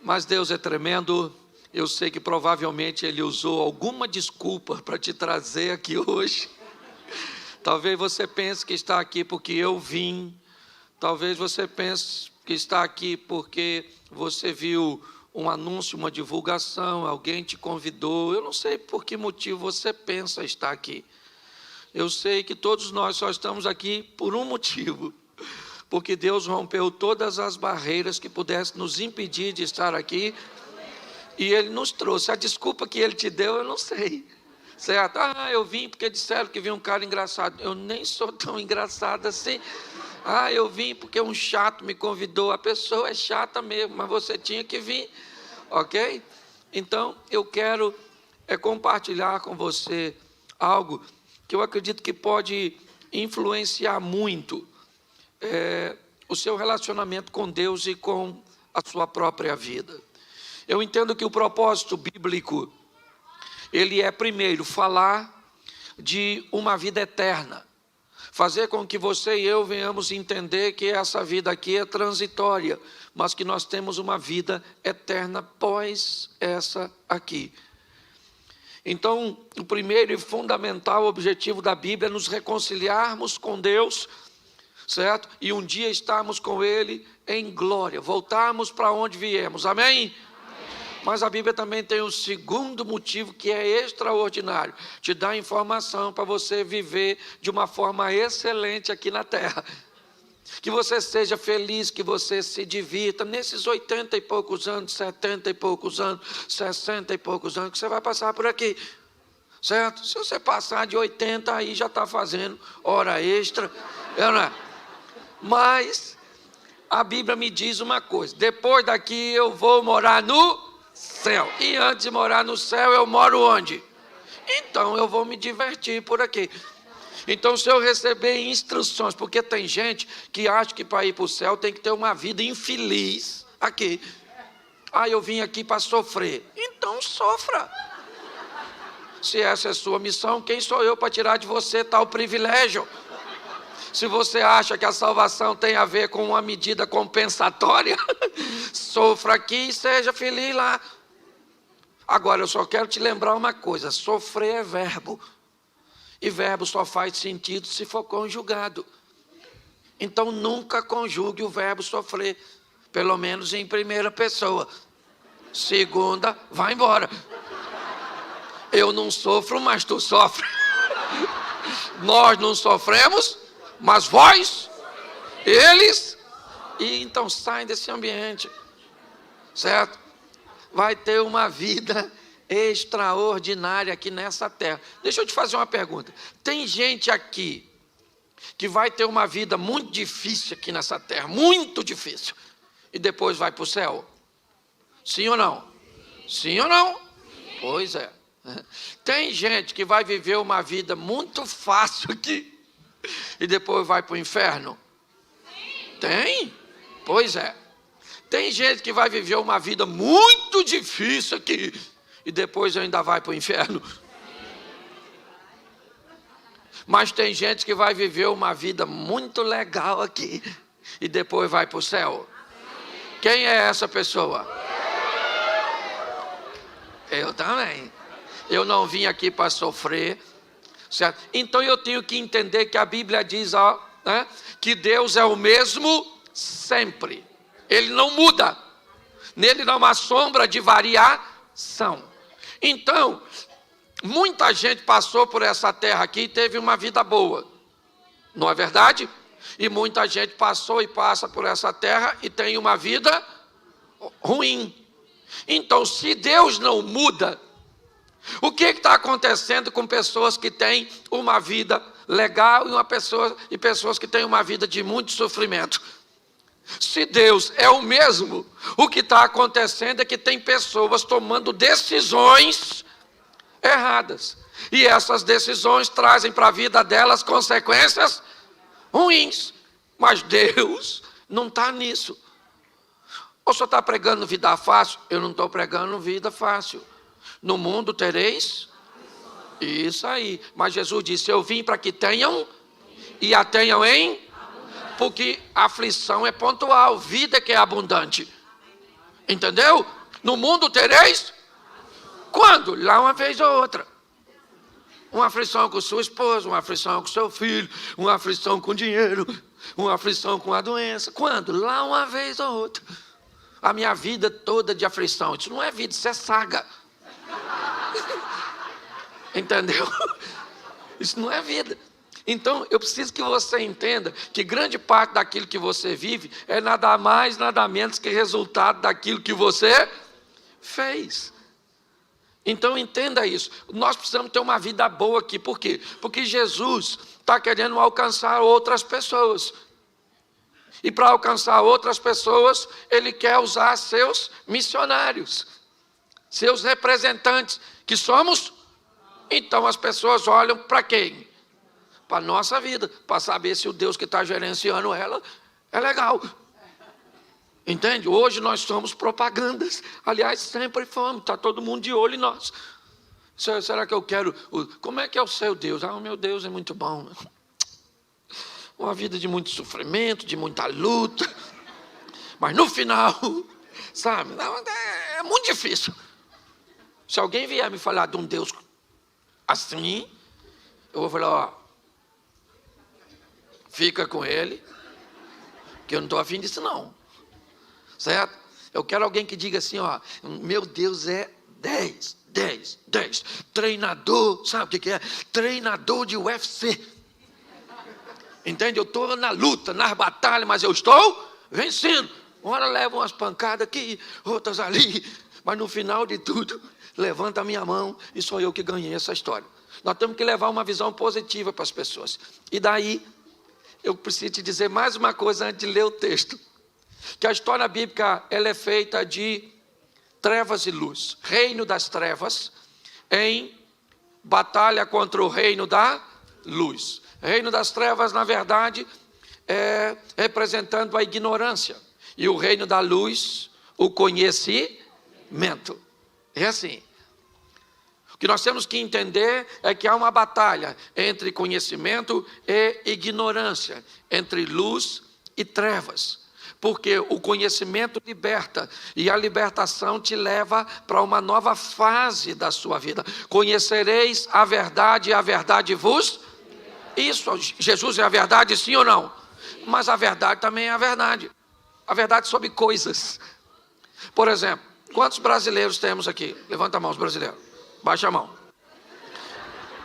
Mas Deus é tremendo. Eu sei que provavelmente Ele usou alguma desculpa para te trazer aqui hoje. Talvez você pense que está aqui porque eu vim. Talvez você pense que está aqui porque você viu um anúncio, uma divulgação, alguém te convidou. Eu não sei por que motivo você pensa estar aqui. Eu sei que todos nós só estamos aqui por um motivo. Porque Deus rompeu todas as barreiras que pudessem nos impedir de estar aqui. E Ele nos trouxe. A desculpa que Ele te deu, eu não sei. Certo? Eu vim porque disseram que vi um cara engraçado. Eu nem sou tão engraçado assim. Eu vim porque um chato me convidou. A pessoa é chata mesmo, mas você tinha que vir. Ok? Então, eu quero compartilhar com você algo que eu acredito que pode influenciar muito o seu relacionamento com Deus e com a sua própria vida. Eu entendo que o propósito bíblico, ele é primeiro falar de uma vida eterna. Fazer com que você e eu venhamos entender que essa vida aqui é transitória, mas que nós temos uma vida eterna após essa aqui. Então, o primeiro e fundamental objetivo da Bíblia é nos reconciliarmos com Deus, certo? E um dia estarmos com Ele em glória, voltarmos para onde viemos, amém? Mas a Bíblia também tem um segundo motivo que é extraordinário, te dá informação para você viver de uma forma excelente aqui na terra. Que você seja feliz, que você se divirta nesses 80 e poucos anos, 70 e poucos anos, 60 e poucos anos que você vai passar por aqui, certo? Se você passar de 80, aí já está fazendo hora extra, não é? Mas a Bíblia me diz uma coisa: depois daqui eu vou morar no céu. E antes de morar no céu, eu moro onde? Então eu vou me divertir por aqui. Então, se eu receber instruções, porque tem gente que acha que para ir para o céu tem que ter uma vida infeliz aqui. Eu vim aqui para sofrer. Então sofra. Se essa é a sua missão, quem sou eu para tirar de você tal privilégio? Se você acha que a salvação tem a ver com uma medida compensatória, sofra aqui e seja feliz lá. Agora, eu só quero te lembrar uma coisa: sofrer é verbo. E verbo só faz sentido se for conjugado. Então, nunca conjugue o verbo sofrer, pelo menos em primeira pessoa. Segunda, vai embora. Eu não sofro, mas tu sofre. Nós não sofremos, mas vós, eles, e então saem desse ambiente, certo? Vai ter uma vida extraordinária aqui nessa terra. Deixa eu te fazer uma pergunta: tem gente aqui que vai ter uma vida muito difícil aqui nessa terra, muito difícil, e depois vai para o céu? Sim ou não? Sim ou não? Pois é. Tem gente que vai viver uma vida muito fácil aqui e depois vai para o inferno? Tem? Pois é. Tem gente que vai viver uma vida muito difícil aqui e depois ainda vai para o inferno? Mas tem gente que vai viver uma vida muito legal aqui e depois vai para o céu? Quem é essa pessoa? Eu também. Eu não vim aqui para sofrer, certo? Então eu tenho que entender que a Bíblia diz que Deus é o mesmo sempre. Ele não muda. Nele não há sombra de variação. Então, muita gente passou por essa terra aqui e teve uma vida boa. Não é verdade? E muita gente passou e passa por essa terra e tem uma vida ruim. Então, se Deus não muda, o que está acontecendo com pessoas que têm uma vida legal e pessoas que têm uma vida de muito sofrimento? Se Deus é o mesmo, o que está acontecendo é que tem pessoas tomando decisões erradas. E essas decisões trazem para a vida delas consequências ruins. Mas Deus não está nisso. Ou só está pregando vida fácil? Eu não estou pregando vida fácil. No mundo tereis isso aí. Mas Jesus disse: eu vim para que tenham e a tenham em... Porque a aflição é pontual, vida que é abundante. Entendeu? No mundo tereis? Quando? Lá uma vez ou outra. Uma aflição com sua esposa, uma aflição com seu filho, uma aflição com dinheiro, uma aflição com a doença. Quando? Lá uma vez ou outra. A minha vida toda de aflição. Isso não é vida, isso é saga. Entendeu? Isso não é vida. Então, eu preciso que você entenda que grande parte daquilo que você vive é nada mais, nada menos que resultado daquilo que você fez. Então, entenda isso. Nós precisamos ter uma vida boa aqui. Por quê? Porque Jesus está querendo alcançar outras pessoas. E para alcançar outras pessoas, Ele quer usar seus missionários, seus representantes, que somos. Então, as pessoas olham para quem? Para a nossa vida, para saber se o Deus que está gerenciando ela é legal. Entende? Hoje nós somos propagandas. Aliás, sempre fomos, está todo mundo de olho em nós. Será que eu quero? Como é que é o seu Deus? O meu Deus é muito bom. Uma vida de muito sofrimento, de muita luta. Mas no final, sabe, é muito difícil. Se alguém vier me falar de um Deus assim, eu vou falar, ó, fica com ele, que eu não estou afim disso não. Certo? Eu quero alguém que diga assim, ó, meu Deus é 10. Treinador, sabe o que é? Treinador de UFC. Entende? Eu estou na luta, nas batalhas, mas eu estou vencendo. Uma hora levo umas pancadas aqui, outras ali, mas no final de tudo, levanta a minha mão e sou eu que ganhei essa história. Nós temos que levar uma visão positiva para as pessoas. E daí, eu preciso te dizer mais uma coisa antes de ler o texto. Que a história bíblica ela é feita de trevas e luz. Reino das trevas em batalha contra o reino da luz. Reino das trevas, na verdade, é representando a ignorância. E o reino da luz, o conhecimento. É assim. O que nós temos que entender é que há uma batalha entre conhecimento e ignorância, entre luz e trevas. Porque o conhecimento liberta e a libertação te leva para uma nova fase da sua vida. Conhecereis a verdade e a verdade vos... Isso, Jesus é a verdade, sim ou não? Mas a verdade também é a verdade. A verdade sobre coisas. Por exemplo, quantos brasileiros temos aqui? Levanta a mão, os brasileiros. Baixa a mão.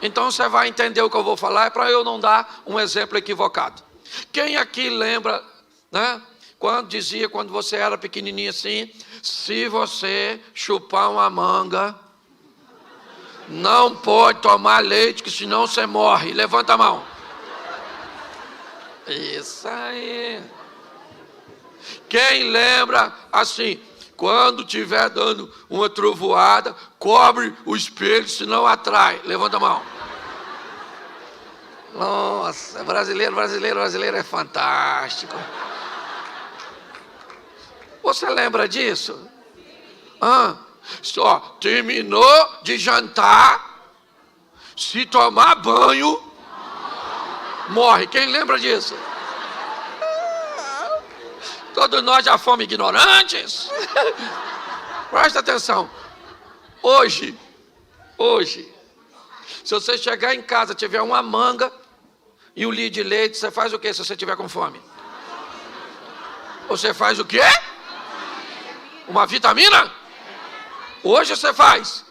Então você vai entender o que eu vou falar, é para eu não dar um exemplo equivocado. Quem aqui lembra, né? Quando você era pequenininho assim, se você chupar uma manga, não pode tomar leite, que senão você morre. Levanta a mão. Isso aí. Quem lembra assim, quando estiver dando uma trovoada, cobre o espelho, senão atrai. Levanta a mão. Nossa, brasileiro é fantástico. Você lembra disso? Só terminou de jantar, se tomar banho, morre. Quem lembra disso? Todos nós já fomos ignorantes. Presta atenção. Hoje, se você chegar em casa, tiver uma manga e um litro de leite, você faz o que se você tiver com fome? Você faz o quê? Uma vitamina? Hoje você faz.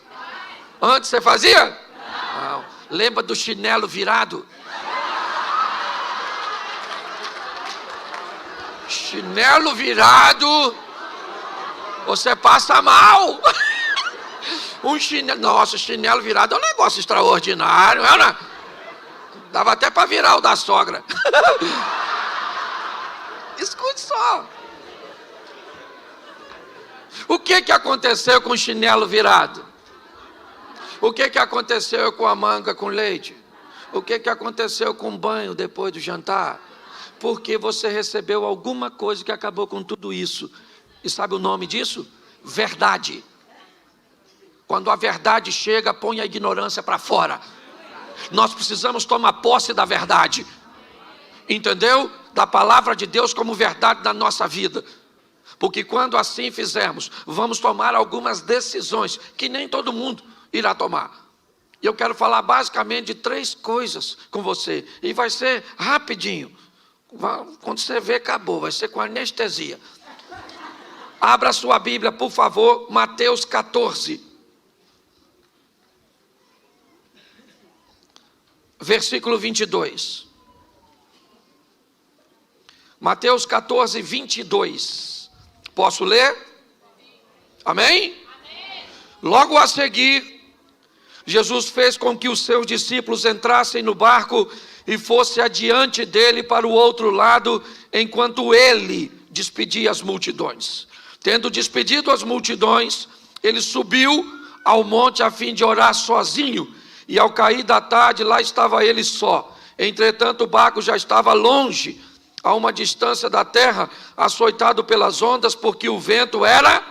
Antes você fazia? Não. Lembra do chinelo virado? Chinelo virado, você passa mal. Nossa, chinelo virado é um negócio extraordinário, né? Dava até para virar o da sogra. Escute só. O que aconteceu com o chinelo virado? O que aconteceu com a manga com leite? O que aconteceu com o banho depois do jantar? Porque você recebeu alguma coisa que acabou com tudo isso. E sabe o nome disso? Verdade. Quando a verdade chega, põe a ignorância para fora. Nós precisamos tomar posse da verdade. Entendeu? Da palavra de Deus como verdade da nossa vida. Porque quando assim fizermos, vamos tomar algumas decisões que nem todo mundo irá tomar. E eu quero falar basicamente de 3 coisas com você. E vai ser rapidinho. Quando você vê, acabou. Vai ser com anestesia. Abra sua Bíblia, por favor, Mateus 14. Versículo 22. Mateus 14, 22. Posso ler? Amém? Amém. Logo a seguir, Jesus fez com que os seus discípulos entrassem no barco e fosse adiante dele para o outro lado, enquanto ele despedia as multidões. Tendo despedido as multidões, ele subiu ao monte a fim de orar sozinho, e ao cair da tarde, lá estava ele só. Entretanto, o barco já estava longe, a uma distância da terra, açoitado pelas ondas, porque o vento era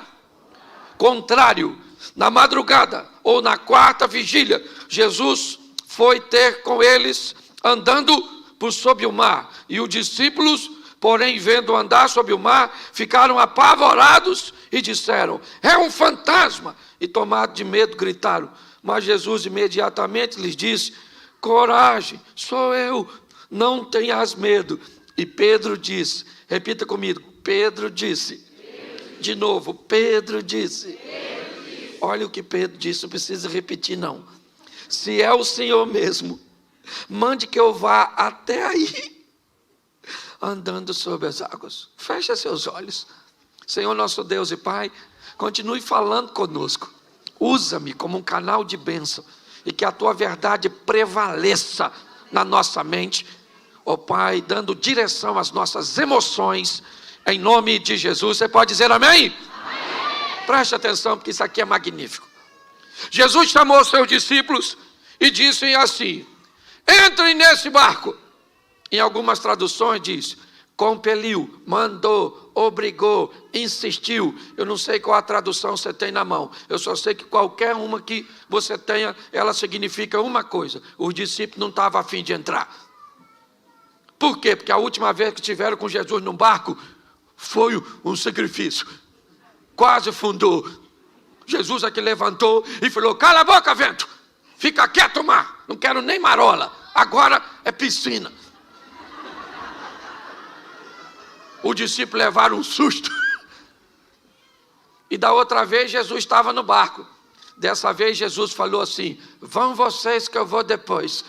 contrário. Na madrugada, ou na 4ª vigília, Jesus foi ter com eles, andando por sobre o mar. E os discípulos, porém, vendo andar sobre o mar, ficaram apavorados e disseram: é um fantasma! E tomados de medo, gritaram. Mas Jesus imediatamente lhes disse: coragem, sou eu, não tenhas medo. E Pedro disse, repita comigo, Pedro disse. De novo, Pedro disse. Olha o que Pedro disse, não precisa repetir não. Se é o Senhor mesmo, mande que eu vá até aí, andando sobre as águas. Feche seus olhos. Senhor nosso Deus e Pai, continue falando conosco. Usa-me como um canal de bênção, e que a tua verdade prevaleça na nossa mente, ó Pai, dando direção às nossas emoções, em nome de Jesus. Você pode dizer amém? Preste atenção, porque isso aqui é magnífico. Jesus chamou os seus discípulos e disse assim: entrem nesse barco. Em algumas traduções diz, compeliu, mandou, obrigou, insistiu. Eu não sei qual a tradução você tem na mão. Eu só sei que qualquer uma que você tenha, ela significa uma coisa: os discípulos não estavam a fim de entrar. Por quê? Porque a última vez que estiveram com Jesus num barco, foi um sacrifício. Quase fundou. Jesus aqui levantou e falou: cala a boca, vento, fica quieto, mar, não quero nem marola, agora é piscina. Os discípulos levaram um susto. E da outra vez Jesus estava no barco. Dessa vez Jesus falou assim: vão vocês que eu vou depois.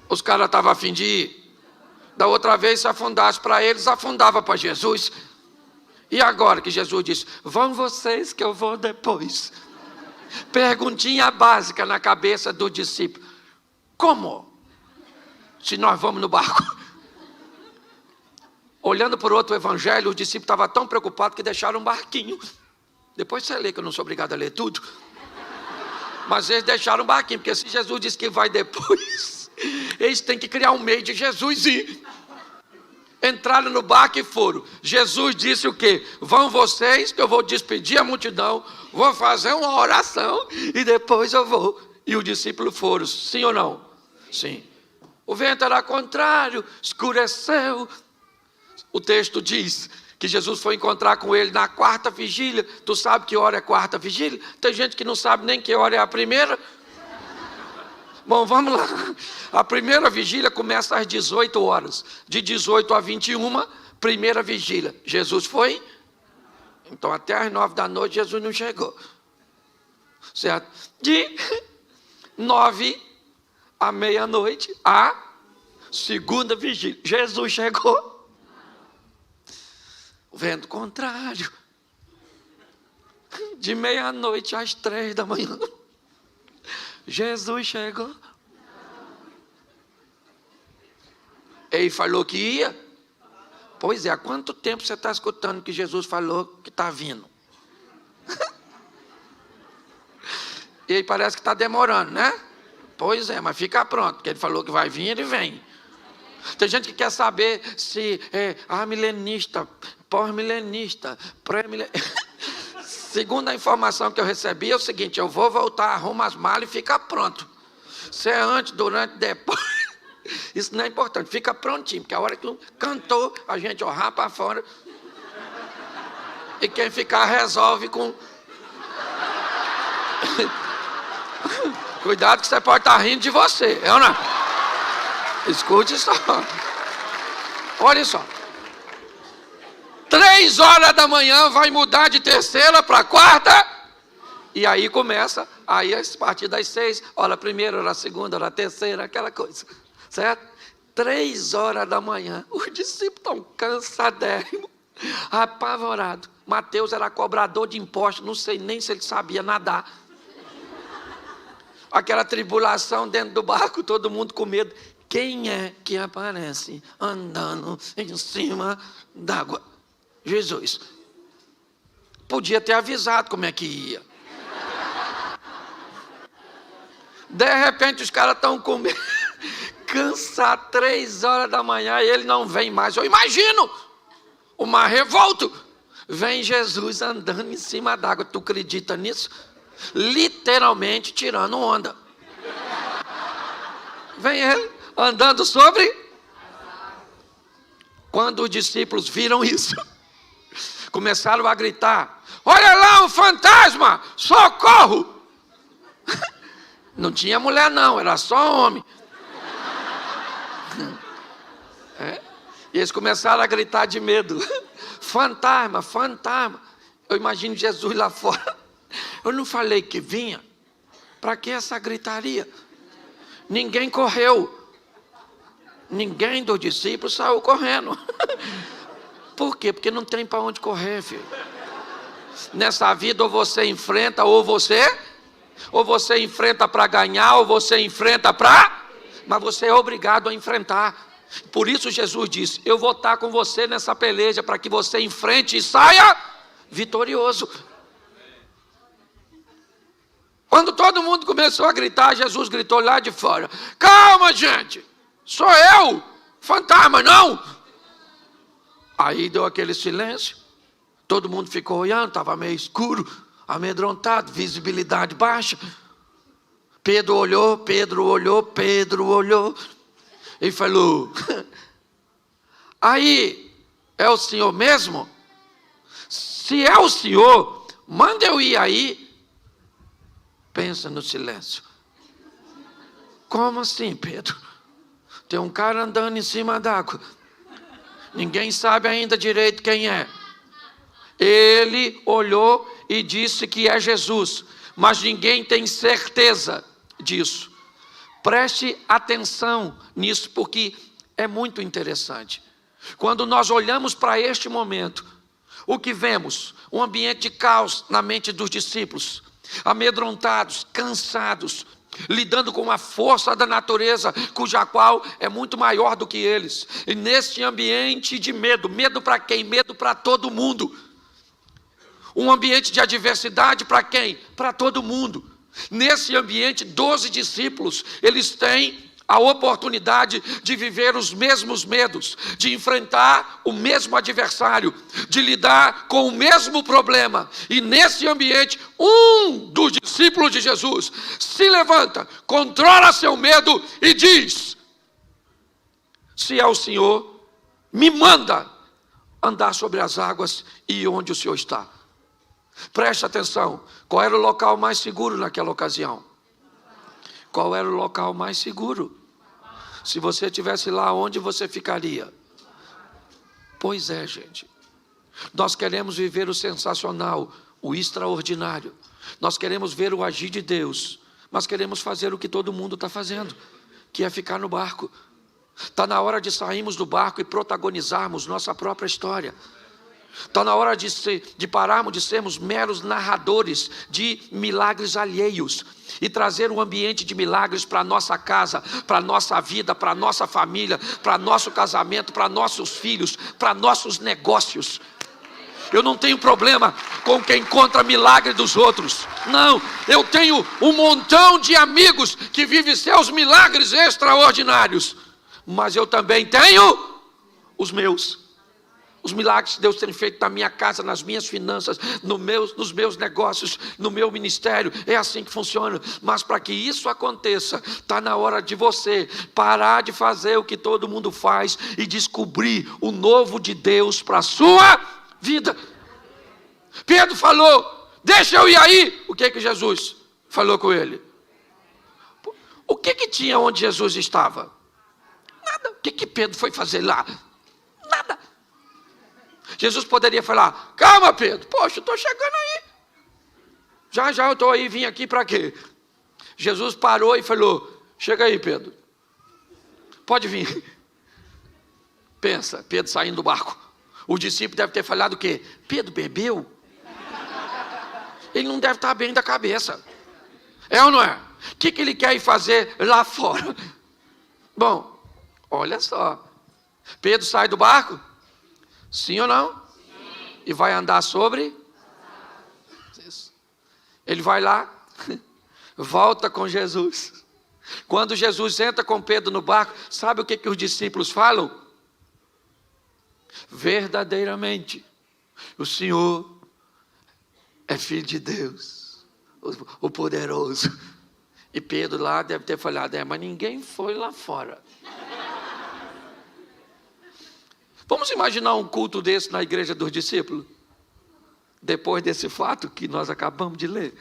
Os caras estavam a fim de ir. Da outra vez, se afundasse para eles, afundava para Jesus. E agora que Jesus disse: vão vocês que eu vou depois. Perguntinha básica na cabeça do discípulo: como? Se nós vamos no barco? Olhando por outro evangelho, os discípulos estavam tão preocupados que deixaram um barquinho. Depois você lê, que eu não sou obrigado a ler tudo. Mas eles deixaram um barquinho, porque se Jesus disse que vai depois, eles têm que criar um meio de Jesus ir. Entraram no barco e foram. Jesus disse o quê? Vão vocês, que eu vou despedir a multidão, vou fazer uma oração e depois eu vou. E os discípulos foram, sim ou não? Sim. O vento era contrário, escureceu. O texto diz que Jesus foi encontrar com ele na 4ª vigília. Tu sabe que hora é 4ª vigília? Tem gente que não sabe nem que hora é a primeira. Bom, vamos lá. A primeira vigília começa às 18 horas. De 18 a 21, primeira vigília. Jesus foi? Então até às 9 da noite Jesus não chegou. Certo? De 9 à meia-noite, a segunda vigília. Jesus chegou. O vento contrário. De meia-noite às 3 da manhã. Jesus chegou. Ele falou que ia. Pois é, há quanto tempo você está escutando que Jesus falou que está vindo? E aí parece que está demorando, né? Pois é, mas fica pronto, porque ele falou que vai vir, ele vem. Tem gente que quer saber se é milenista, pós-milenista, pré-milenista. Segundo a informação que eu recebi é o seguinte: eu vou voltar, arrumo as malas e fica pronto. Se é antes, durante, depois. Isso não é importante, fica prontinho, porque a hora que cantou, a gente rapa fora. E quem ficar resolve com... Cuidado que você pode estar rindo de você, eu não. Escute só. Olha só. 3 horas da manhã vai mudar de terceira para quarta. E aí começa, aí a partir das 6, hora primeira, hora segunda, hora terceira, aquela coisa. Certo? 3 horas da manhã, os discípulos estão cansadérrimos, apavorados. Mateus era cobrador de impostos, não sei nem se ele sabia nadar. Aquela tribulação dentro do barco, todo mundo com medo. Quem é que aparece andando em cima d'água? Jesus. Podia ter avisado como é que ia. De repente os caras estão com medo, cansados, 3 horas da manhã, e ele não vem mais. Eu imagino o mar revolto. Vem Jesus andando em cima d'água. Tu acredita nisso? Literalmente tirando onda. Vem ele andando sobre. Quando os discípulos viram isso, começaram a gritar: olha lá um fantasma, socorro! Não tinha mulher não, era só homem. E eles começaram a gritar de medo: fantasma, fantasma. Eu imagino Jesus lá fora. Eu não falei que vinha? Para que essa gritaria? Ninguém correu. Ninguém dos discípulos saiu correndo. Por quê? Porque não tem para onde correr, filho. Nessa vida ou você enfrenta ou você enfrenta para ganhar, ou você enfrenta para... Mas você é obrigado a enfrentar. Por isso Jesus disse: eu vou estar com você nessa peleja, para que você enfrente e saia vitorioso. Quando todo mundo começou a gritar, Jesus gritou lá de fora: calma, gente, sou eu, fantasma não. Aí deu aquele silêncio, todo mundo ficou olhando, estava meio escuro, amedrontado, visibilidade baixa. Pedro olhou e falou: aí, é o senhor mesmo? Se é o senhor, manda eu ir aí. Pensa no silêncio. Como assim, Pedro? Tem um cara andando em cima d'água. Ninguém sabe ainda direito quem é. Ele olhou e disse que é Jesus, mas ninguém tem certeza disso. Preste atenção nisso, porque é muito interessante. Quando nós olhamos para este momento, o que vemos? Um ambiente de caos na mente dos discípulos, amedrontados, cansados, lidando com uma força da natureza, cuja qual é muito maior do que eles. E neste ambiente de medo, medo para quem? Medo para todo mundo. Um ambiente de adversidade para quem? Para todo mundo. Nesse ambiente, 12 discípulos, eles têm a oportunidade de viver os mesmos medos, de enfrentar o mesmo adversário, de lidar com o mesmo problema. E nesse ambiente, um dos discípulos de Jesus se levanta, controla seu medo e diz: se é o Senhor, me manda andar sobre as águas e onde o Senhor está. Preste atenção, qual era o local mais seguro naquela ocasião? Qual era o local mais seguro? Se você estivesse lá, onde você ficaria? Pois é, gente. Nós queremos viver o sensacional, o extraordinário. Nós queremos ver o agir de Deus, mas queremos fazer o que todo mundo está fazendo, que é ficar no barco. Está na hora de sairmos do barco e protagonizarmos nossa própria história. Está na hora de pararmos de sermos meros narradores de milagres alheios e trazer um ambiente de milagres para a nossa casa, para a nossa vida, para a nossa família, para nosso casamento, para nossos filhos, para nossos negócios. Eu não tenho problema com quem conta milagre dos outros. Não, eu tenho um montão de amigos que vivem seus milagres extraordinários. Mas eu também tenho os meus. Os milagres que Deus tem feito na minha casa, nas minhas finanças, nos meus negócios, no meu ministério, é assim que funciona. Mas para que isso aconteça, está na hora de você parar de fazer o que todo mundo faz e descobrir o novo de Deus para a sua vida. Pedro falou, deixa eu ir aí. O que Jesus falou com ele? O que tinha onde Jesus estava? Nada. O que Pedro foi fazer lá? Nada. Jesus poderia falar, calma Pedro, poxa, eu estou chegando aí. Já eu estou aí, vim aqui para quê? Jesus parou e falou, chega aí Pedro, pode vir. Pensa, Pedro saindo do barco. O discípulo deve ter falado o quê? Pedro bebeu? Ele não deve estar bem da cabeça. É ou não é? O que ele quer ir fazer lá fora? Bom, olha só. Pedro sai do barco? Sim ou não? Sim. E vai andar sobre? Isso. Ele vai lá, volta com Jesus. Quando Jesus entra com Pedro no barco, sabe o que os discípulos falam? Verdadeiramente, o Senhor é Filho de Deus, o poderoso. E Pedro lá deve ter falado, mas ninguém foi lá fora. Vamos imaginar um culto desse na igreja dos discípulos? Depois desse fato que nós acabamos de ler.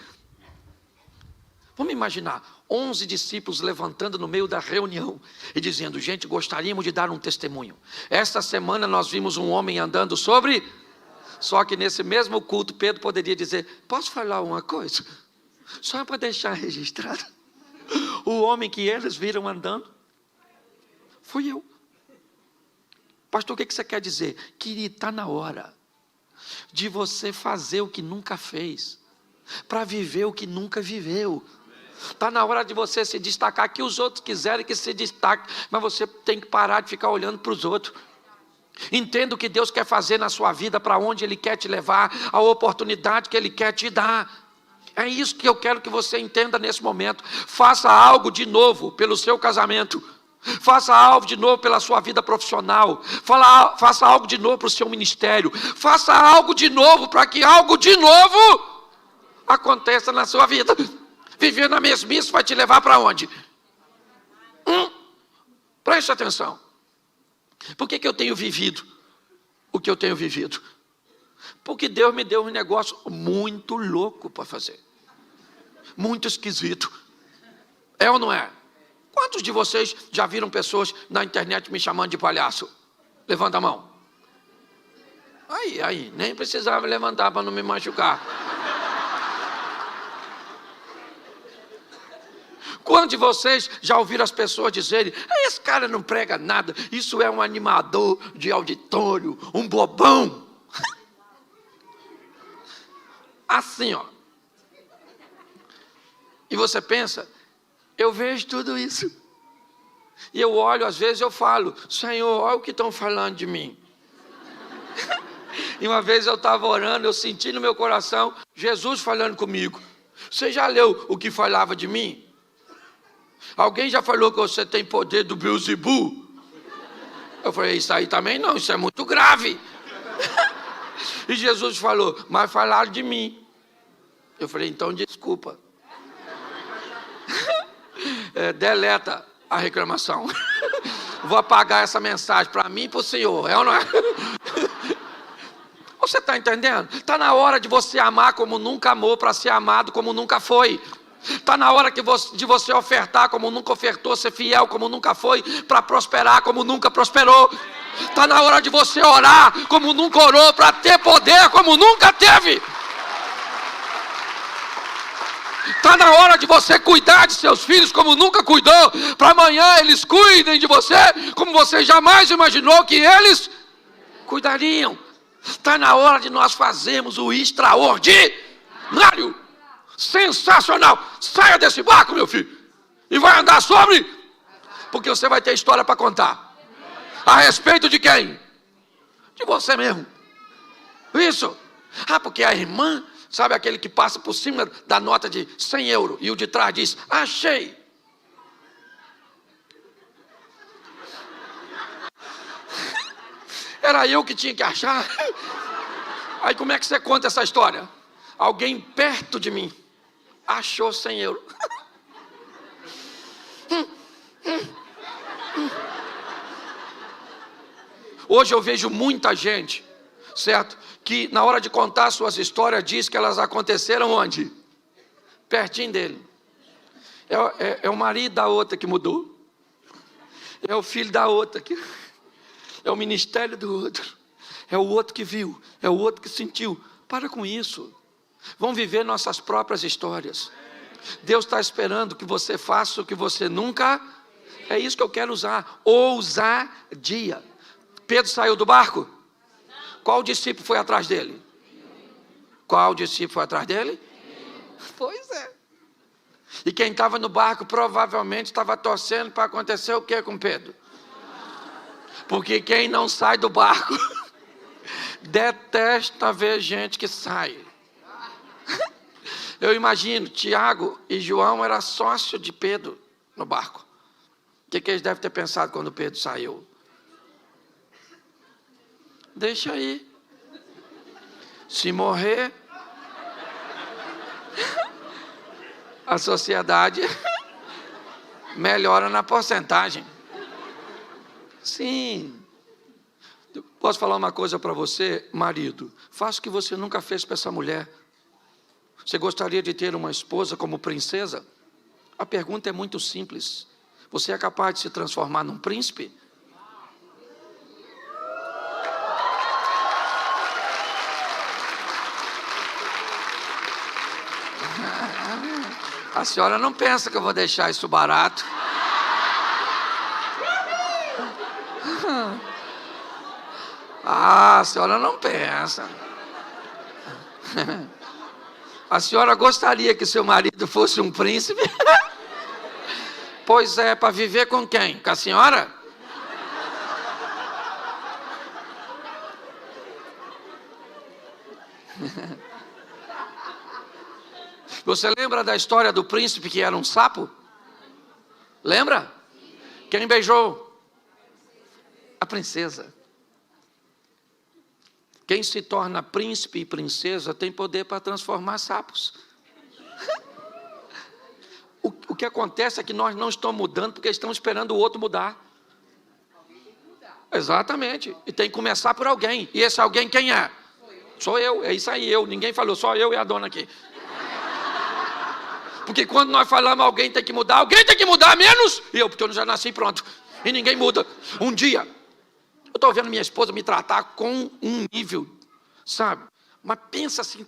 Vamos imaginar 11 discípulos levantando no meio da reunião e dizendo, gente, gostaríamos de dar um testemunho. Esta semana nós vimos um homem andando sobre... Só que nesse mesmo culto, Pedro poderia dizer, posso falar uma coisa? Só para deixar registrado. O homem que eles viram andando, fui eu. Pastor, o que você quer dizer? Querido, está na hora de você fazer o que nunca fez, para viver o que nunca viveu. Está na hora de você se destacar, que os outros quiserem que se destaque, mas você tem que parar de ficar olhando para os outros. Entenda o que Deus quer fazer na sua vida, para onde Ele quer te levar, a oportunidade que Ele quer te dar. É isso que eu quero que você entenda nesse momento. Faça algo de novo pelo seu casamento. Faça algo de novo pela sua vida profissional. Faça algo de novo para o seu ministério. Faça algo de novo para que algo de novo aconteça na sua vida. Viver na mesmice vai te levar para onde? Preste atenção. Por que eu tenho vivido o que eu tenho vivido? Porque Deus me deu um negócio muito louco para fazer. Muito esquisito. É ou não é? Quantos de vocês já viram pessoas na internet me chamando de palhaço? Levanta a mão. Aí, nem precisava levantar para não me machucar. Quantos de vocês já ouviram as pessoas dizerem, esse cara não prega nada, isso é um animador de auditório, um bobão. Assim, ó. E você pensa, eu vejo tudo isso. E eu olho, às vezes eu falo, Senhor, olha o que estão falando de mim. E uma vez eu estava orando, eu senti no meu coração, Jesus falando comigo. Você já leu o que falava de mim? Alguém já falou que você tem poder do Beelzebub? Eu falei, isso aí também não, isso é muito grave. E Jesus falou, mas falaram de mim. Eu falei, então desculpa. Deleta a reclamação. Vou apagar essa mensagem para mim e para o Senhor, é ou não é? Você está entendendo? Está na hora de você amar como nunca amou, para ser amado como nunca foi. Está na hora de você ofertar como nunca ofertou, ser fiel como nunca foi, para prosperar como nunca prosperou. Está na hora de você orar como nunca orou, para ter poder como nunca teve. Está na hora de você cuidar de seus filhos como nunca cuidou, para amanhã eles cuidem de você como você jamais imaginou que eles cuidariam. Está na hora de nós fazermos o extraordinário. Sensacional. Saia desse barco, meu filho, e vai andar sobre, porque você vai ter história para contar. A respeito de quem? De você mesmo. Isso. Porque a irmã, sabe aquele que passa por cima da nota de 100 euros e o de trás diz, achei. Era eu que tinha que achar. Aí como é que você conta essa história? Alguém perto de mim achou 100 euros. Hoje eu vejo muita gente, certo? Que na hora de contar suas histórias diz que elas aconteceram onde? Pertinho dele. É o marido da outra que mudou. É o filho da outra que... É o ministério do outro. É o outro que viu. É o outro que sentiu. Para com isso. Vamos viver nossas próprias histórias. Deus está esperando que você faça o que você nunca... É isso que eu quero usar. Ousadia. Pedro saiu do barco? Qual discípulo foi atrás dele? Qual discípulo foi atrás dele? Pois é. E quem estava no barco provavelmente estava torcendo para acontecer o que com Pedro? Porque quem não sai do barco detesta ver gente que sai. Eu imagino, Tiago e João eram sócios de Pedro no barco. O que eles devem ter pensado quando Pedro saiu? Deixa aí. Se morrer, a sociedade melhora na porcentagem. Sim. Posso falar uma coisa para você, marido? Faça o que você nunca fez para essa mulher. Você gostaria de ter uma esposa como princesa? A pergunta é muito simples. Você é capaz de se transformar num príncipe? A senhora não pensa que eu vou deixar isso barato? A senhora não pensa. A senhora gostaria que seu marido fosse um príncipe? Pois é, para viver com quem? Com a senhora? Você lembra da história do príncipe que era um sapo? Lembra? Quem beijou? A princesa. Quem se torna príncipe e princesa tem poder para transformar sapos. O que acontece é que nós não estamos mudando porque estamos esperando o outro mudar. Exatamente. E tem que começar por alguém. E esse alguém quem é? Sou eu. É isso aí, eu. Ninguém falou, só eu e a dona aqui. Porque quando nós falamos alguém tem que mudar menos eu, porque eu já nasci pronto. E ninguém muda. Um dia, eu estou vendo minha esposa me tratar com um nível, sabe? Mas pensa assim,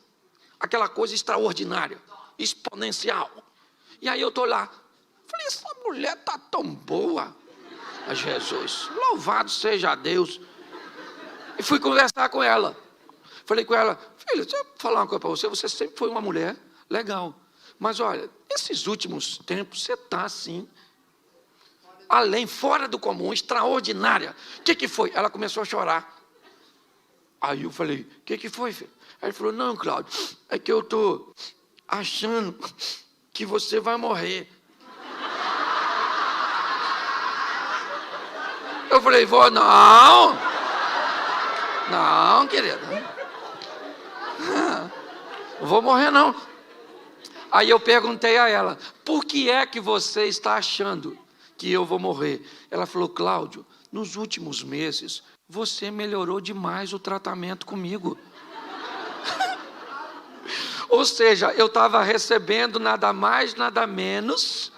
aquela coisa extraordinária, exponencial. E aí eu estou lá, falei, essa mulher está tão boa. A Jesus, louvado seja Deus. E fui conversar com ela. Falei com ela, filha, deixa eu falar uma coisa para você, você sempre foi uma mulher legal. Mas olha, esses últimos tempos você está assim, além, fora do comum, extraordinária. O que foi? Ela começou a chorar. Aí eu falei, o que foi, filho? Aí ele falou, não, Cláudio, é que eu estou achando que você vai morrer. Eu falei, vó, não, querida, não vou morrer não. Aí eu perguntei a ela, por que é que você está achando que eu vou morrer? Ela falou, Cláudio, nos últimos meses, você melhorou demais o tratamento comigo. Ou seja, eu estava recebendo nada mais, nada menos,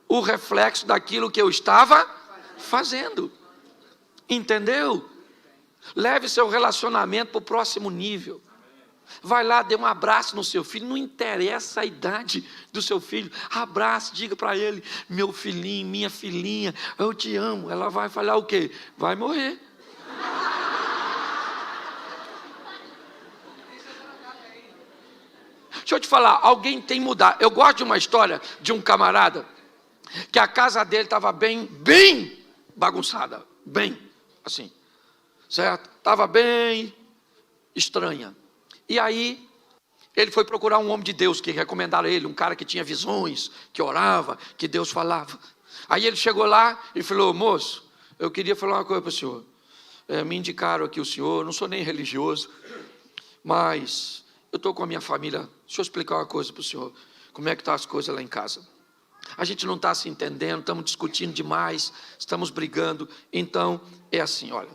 o reflexo daquilo que eu estava fazendo. Entendeu? Leve seu relacionamento para o próximo nível. Vai lá, dê um abraço no seu filho, não interessa a idade do seu filho, abraça, diga para ele, meu filhinho, minha filhinha, eu te amo. Ela vai falar o quê? Vai morrer. Deixa eu te falar, alguém tem que mudar. Eu gosto de uma história de um camarada, que a casa dele estava bem bagunçada, bem assim, certo? Estava bem estranha. E aí, ele foi procurar um homem de Deus que recomendaram ele, um cara que tinha visões, que orava, que Deus falava. Aí ele chegou lá e falou, moço, eu queria falar uma coisa para o senhor. me indicaram aqui o senhor, não sou nem religioso, mas eu estou com a minha família. Deixa eu explicar uma coisa para o senhor. Como é que estão as coisas lá em casa? A gente não está se entendendo, estamos discutindo demais, estamos brigando. Então, é assim, olha.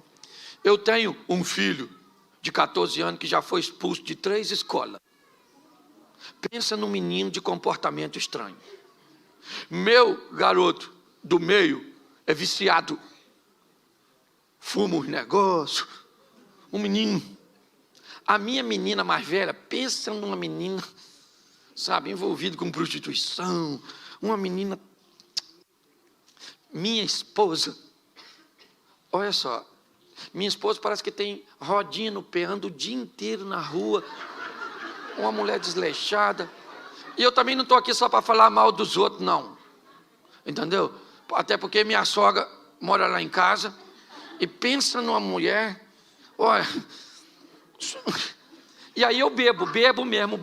Eu tenho um filho de 14 anos que já foi expulso de 3 escolas. Pensa num menino de comportamento estranho. Meu garoto do meio é viciado. Fuma uns negócios. Um menino. A minha menina mais velha, pensa numa menina, sabe, envolvida com prostituição. Uma menina. Minha esposa, olha só. Minha esposa parece que tem rodinha no pé, anda o dia inteiro na rua. Uma mulher desleixada. E eu também não estou aqui só para falar mal dos outros, não. Entendeu? Até porque minha sogra mora lá em casa. E pensa numa mulher. Olha. E aí eu bebo mesmo.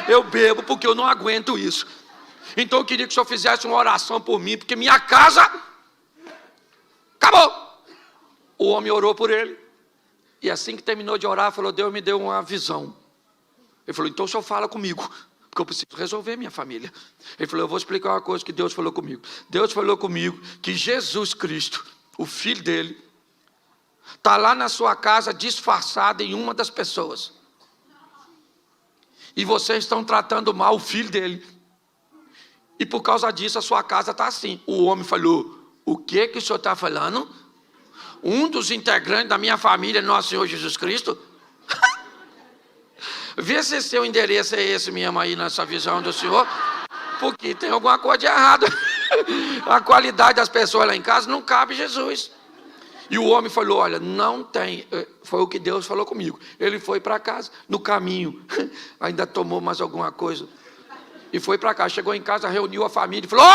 Eu bebo porque eu não aguento isso. Então eu queria que o senhor fizesse uma oração por mim, porque minha casa acabou. O homem orou por ele. E assim que terminou de orar, falou: Deus me deu uma visão. Ele falou: então o senhor fala comigo, porque eu preciso resolver minha família. Ele falou: eu vou explicar uma coisa que Deus falou comigo. Deus falou comigo que Jesus Cristo, o filho dele, está lá na sua casa disfarçado em uma das pessoas. E vocês estão tratando mal o filho dele. E por causa disso a sua casa está assim. O homem falou: o que o senhor está falando? Um dos integrantes da minha família, nosso Senhor Jesus Cristo? Vê se seu endereço é esse mesmo aí nessa visão do senhor, porque tem alguma coisa de errado. A qualidade das pessoas lá em casa não cabe Jesus. E o homem falou: olha, não tem. Foi o que Deus falou comigo. Ele foi para casa, no caminho, ainda tomou mais alguma coisa, e foi para casa. Chegou em casa, reuniu a família e falou: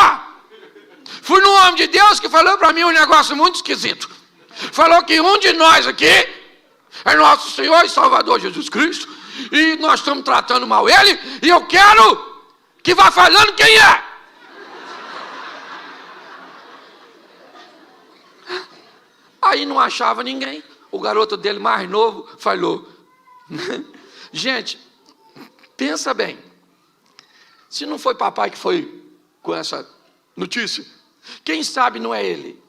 fui no homem de Deus que falou para mim um negócio muito esquisito. Falou que um de nós aqui é nosso Senhor e Salvador Jesus Cristo, e nós estamos tratando mal ele, e eu quero que vá falando quem é. Aí não achava ninguém. O garoto dele mais novo falou: gente, pensa bem, se não foi papai que foi com essa notícia, quem sabe não é ele?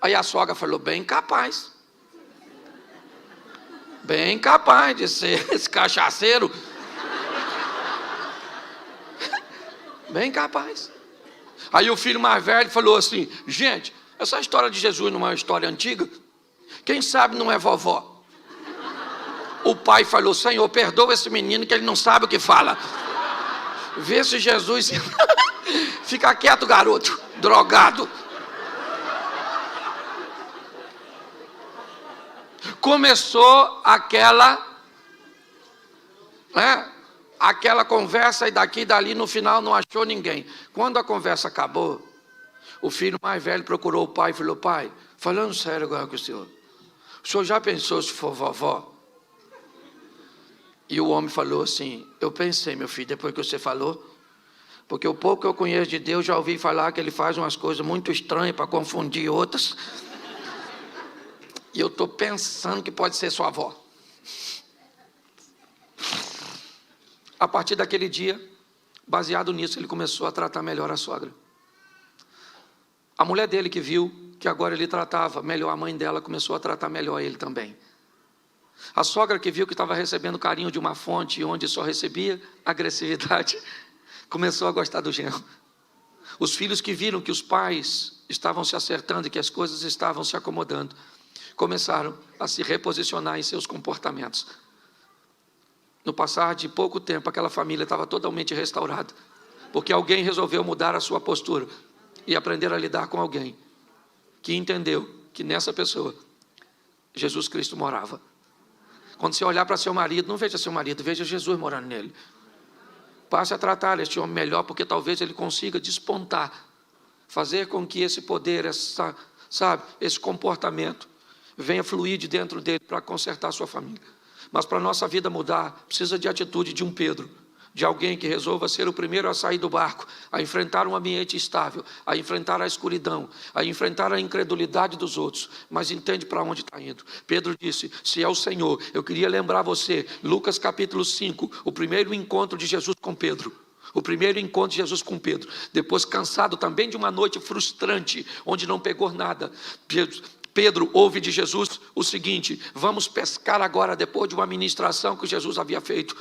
Aí a sogra falou: bem capaz de ser esse cachaceiro. Bem capaz. Aí o filho mais velho falou assim: gente, essa história de Jesus não é uma história antiga? Quem sabe não é vovó? O pai falou: Senhor, perdoa esse menino que ele não sabe o que fala. Vê se Jesus... Fica quieto, garoto, drogado. Começou aquela conversa, e daqui e dali, no final não achou ninguém. Quando a conversa acabou, o filho mais velho procurou o pai e falou: pai, falando sério agora com o senhor já pensou se for vovó? E o homem falou assim: eu pensei, meu filho, depois que você falou, porque o pouco que eu conheço de Deus, já ouvi falar que ele faz umas coisas muito estranhas para confundir outras. E eu estou pensando que pode ser sua avó. A partir daquele dia, baseado nisso, ele começou a tratar melhor a sogra. A mulher dele, que viu que agora ele tratava melhor a mãe dela, começou a tratar melhor ele também. A sogra, que viu que estava recebendo carinho de uma fonte onde só recebia agressividade, começou a gostar do genro. Os filhos, que viram que os pais estavam se acertando e que as coisas estavam se acomodando, começaram a se reposicionar em seus comportamentos. No passar de pouco tempo, aquela família estava totalmente restaurada, porque alguém resolveu mudar a sua postura e aprender a lidar com alguém que entendeu que nessa pessoa Jesus Cristo morava. Quando você olhar para seu marido, não veja seu marido, veja Jesus morando nele. Passe a tratar este homem melhor, porque talvez ele consiga despontar, fazer com que esse poder, esse comportamento venha fluir de dentro dele para consertar a sua família. Mas para a nossa vida mudar, precisa de atitude de um Pedro, de alguém que resolva ser o primeiro a sair do barco, a enfrentar um ambiente estável, a enfrentar a escuridão, a enfrentar a incredulidade dos outros, mas entende para onde está indo. Pedro disse, se é o Senhor, eu queria lembrar você, Lucas capítulo 5, o primeiro encontro de Jesus com Pedro. O primeiro encontro de Jesus com Pedro, depois cansado também de uma noite frustrante, onde não pegou nada, Pedro ouve de Jesus o seguinte, vamos pescar agora, depois de uma ministração que Jesus havia feito.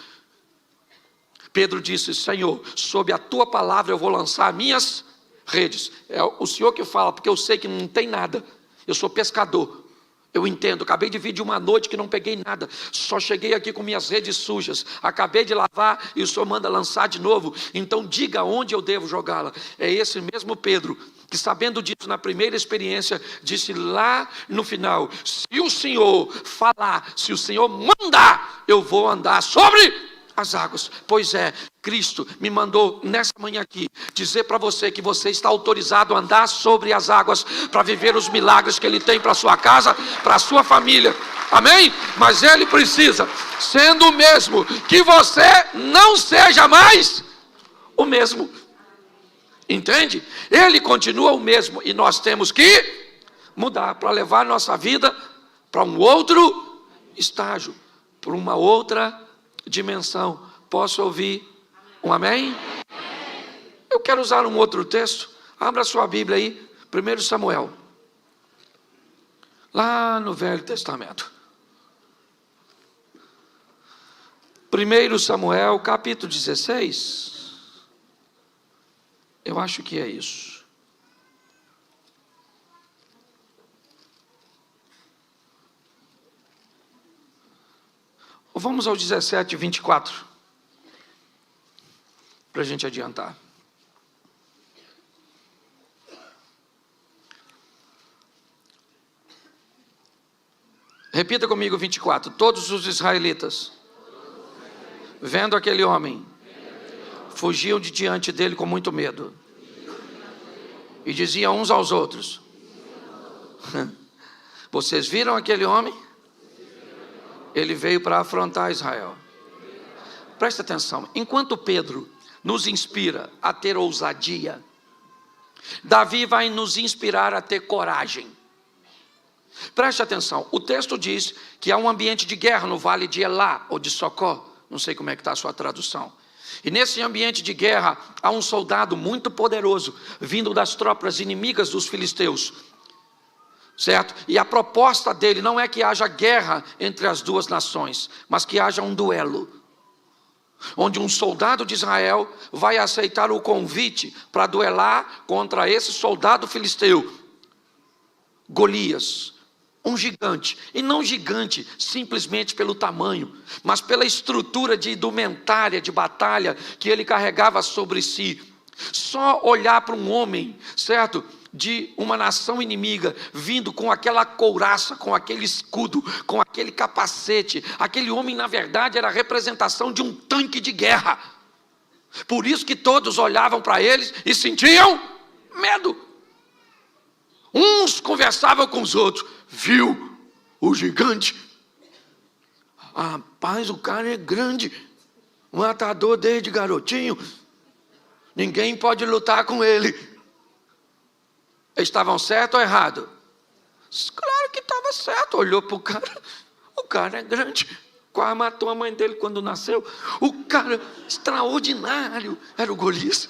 Pedro disse, Senhor, sob a tua palavra eu vou lançar minhas redes. É o Senhor que fala, porque eu sei que não tem nada, eu sou pescador. Eu entendo, acabei de vir de uma noite que não peguei nada, só cheguei aqui com minhas redes sujas, acabei de lavar e o Senhor manda lançar de novo, então diga onde eu devo jogá-la. É esse mesmo Pedro, que sabendo disso na primeira experiência, disse lá no final, se o Senhor falar, se o Senhor mandar, eu vou andar sobre as águas. Pois é, Cristo me mandou nessa manhã aqui dizer para você que você está autorizado a andar sobre as águas para viver os milagres que Ele tem para a sua casa, para a sua família, amém? Mas Ele precisa, sendo o mesmo, que você não seja mais o mesmo, entende? Ele continua o mesmo e nós temos que mudar para levar nossa vida para um outro estágio, para uma outra dimensão. Posso ouvir um amém? Eu quero usar um outro texto. Abra sua Bíblia aí, 1 Samuel, lá no Velho Testamento. 1 Samuel, capítulo 16. Eu acho que é isso. Vamos ao 17, 24, para a gente adiantar. Repita comigo 24. Todos os israelitas, vendo aquele homem, fugiam de diante dele com muito medo, e diziam uns aos outros, vocês viram aquele homem? Ele veio para afrontar Israel. Presta atenção, enquanto Pedro nos inspira a ter ousadia, Davi vai nos inspirar a ter coragem. Preste atenção, o texto diz que há um ambiente de guerra no vale de Elá, ou de Socó, não sei como é que está a sua tradução. E nesse ambiente de guerra, há um soldado muito poderoso, vindo das tropas inimigas dos filisteus, certo? E a proposta dele não é que haja guerra entre as duas nações, mas que haja um duelo, onde um soldado de Israel vai aceitar o convite para duelar contra esse soldado filisteu, Golias, um gigante, e não gigante simplesmente pelo tamanho, mas pela estrutura de indumentária de batalha que ele carregava sobre si. Só olhar para um homem, certo, de uma nação inimiga, vindo com aquela couraça, com aquele escudo, com aquele capacete, aquele homem na verdade era a representação de um tanque de guerra. Por isso que todos olhavam para eles e sentiam medo. Uns conversavam com os outros, viu o gigante? Rapaz, o cara é grande, matador desde garotinho, ninguém pode lutar com ele. Estavam certo ou errado? Claro que estava certo. Olhou para o cara é grande, quase matou a mãe dele quando nasceu. O cara extraordinário era o Golias.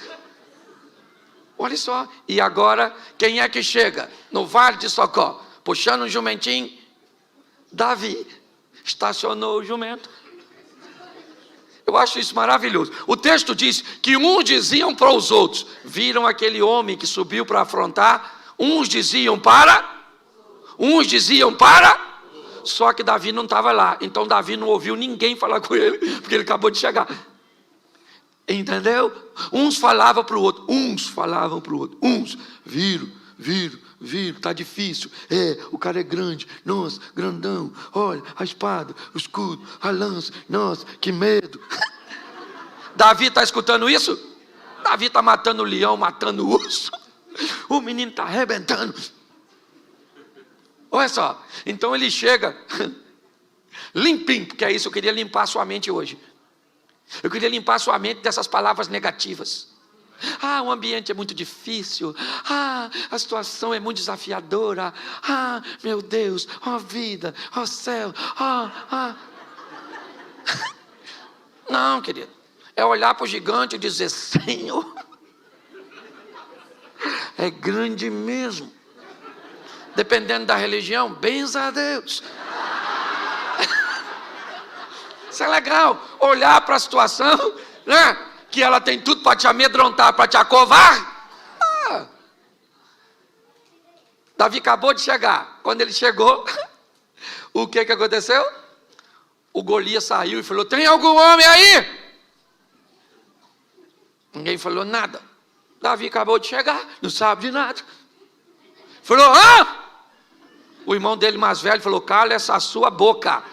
Olha só, e agora quem é que chega no vale de Socó, puxando um jumentinho? Davi. Estacionou o jumento. Eu acho isso maravilhoso. O texto diz que uns diziam para os outros, viram aquele homem que subiu para afrontar, uns diziam para, só que Davi não estava lá, então Davi não ouviu ninguém falar com ele, porque ele acabou de chegar. Entendeu? Uns falavam para o outro, uns viram, está difícil, o cara é grande, nossa, grandão, olha, a espada, o escudo, a lança, nossa, que medo. Davi está escutando isso? Davi está matando o leão, matando o urso, o menino está arrebentando. Olha só, então ele chega limpinho, porque é isso, eu queria limpar a sua mente hoje. Eu queria limpar sua mente dessas palavras negativas. Ah, o ambiente é muito difícil. Ah, a situação é muito desafiadora. Ah, meu Deus, ó vida, ó céu, Não, querido. É olhar para o gigante e dizer: Senhor, é grande mesmo. Dependendo da religião, benza a Deus. Isso é legal. Olhar para a situação, né? Que ela tem tudo para te amedrontar, para te acovar. Davi acabou de chegar. Quando ele chegou, o que aconteceu? O Golias saiu e falou: tem algum homem aí? Ninguém falou nada. Davi acabou de chegar, não sabe de nada. Falou: o irmão dele mais velho falou: cala essa sua boca.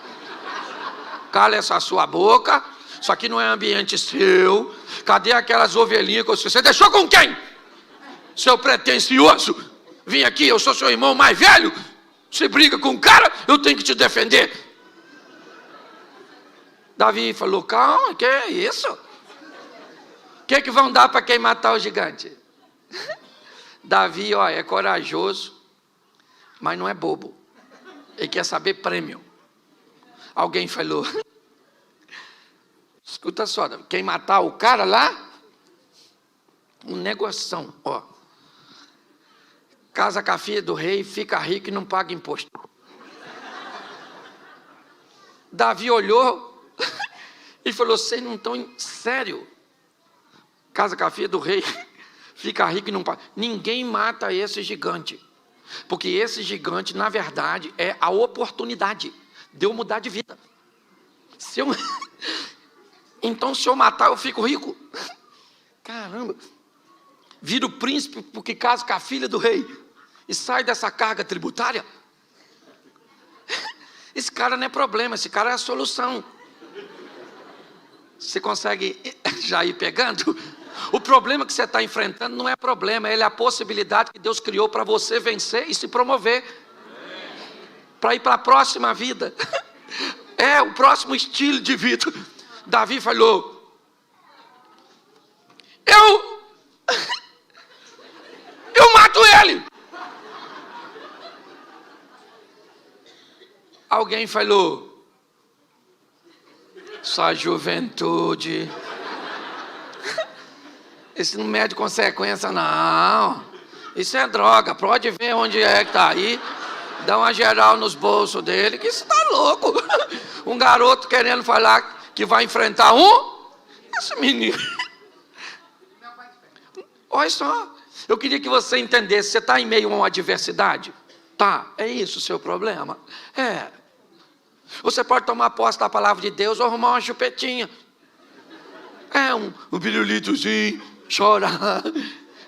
Cala essa sua boca. Isso aqui não é ambiente seu. Cadê aquelas ovelhinhas que você deixou com quem? Seu pretensioso. Vim aqui, eu sou seu irmão mais velho. Você briga com o cara, eu tenho que te defender. Davi falou: calma, que é isso? O que vão dar para quem matar o gigante? Davi, ó, é corajoso, mas não é bobo. Ele quer saber prêmio. Alguém falou: escuta só, quem matar o cara lá, um negoção, ó. Casa com a filha do rei, fica rico e não paga imposto. Davi olhou e falou: vocês não estão sério? Casa com a filha do rei, fica rico e não paga. Ninguém mata esse gigante. Porque esse gigante, na verdade, é a oportunidade de eu mudar de vida. Então, se eu matar, eu fico rico. Caramba. Viro príncipe porque caso com a filha do rei e sai dessa carga tributária. Esse cara não é problema, esse cara é a solução. Você consegue já ir pegando? O problema que você está enfrentando não é problema, ele é a possibilidade que Deus criou para você vencer e se promover. Para ir para a próxima vida. É o próximo estilo de vida. Davi falou: eu mato ele. Alguém falou: sua juventude, isso não mede consequência, não. Isso é droga, pode ver onde é que está aí. Dá uma geral nos bolsos dele, que isso está louco. Um garoto querendo falar que vai enfrentar esse menino. Olha só, eu queria que você entendesse, você está em meio a uma adversidade? Tá, é isso o seu problema? É. Você pode tomar posse da palavra de Deus ou arrumar uma chupetinha. É um pirulitozinho, chorar.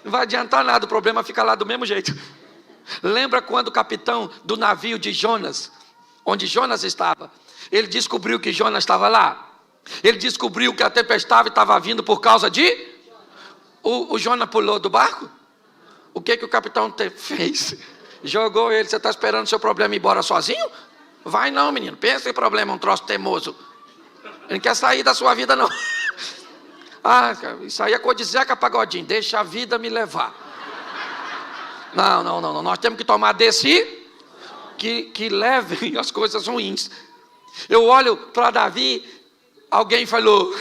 Não vai adiantar nada, o problema fica lá do mesmo jeito. Lembra quando o capitão do navio de Jonas, onde Jonas estava, ele descobriu que Jonas estava lá? Ele descobriu que a tempestade estava vindo por causa de... O Jonas pulou do barco? O que o capitão fez? Jogou ele. Você está esperando o seu problema ir embora sozinho? Vai não, menino. Pensa em problema, um troço teimoso. Ele não quer sair da sua vida, não. Isso aí é coisa de Zeca Pagodinho. Deixa a vida me levar. Não. Nós temos que tomar desse que levem as coisas ruins. Eu olho para Davi, alguém falou: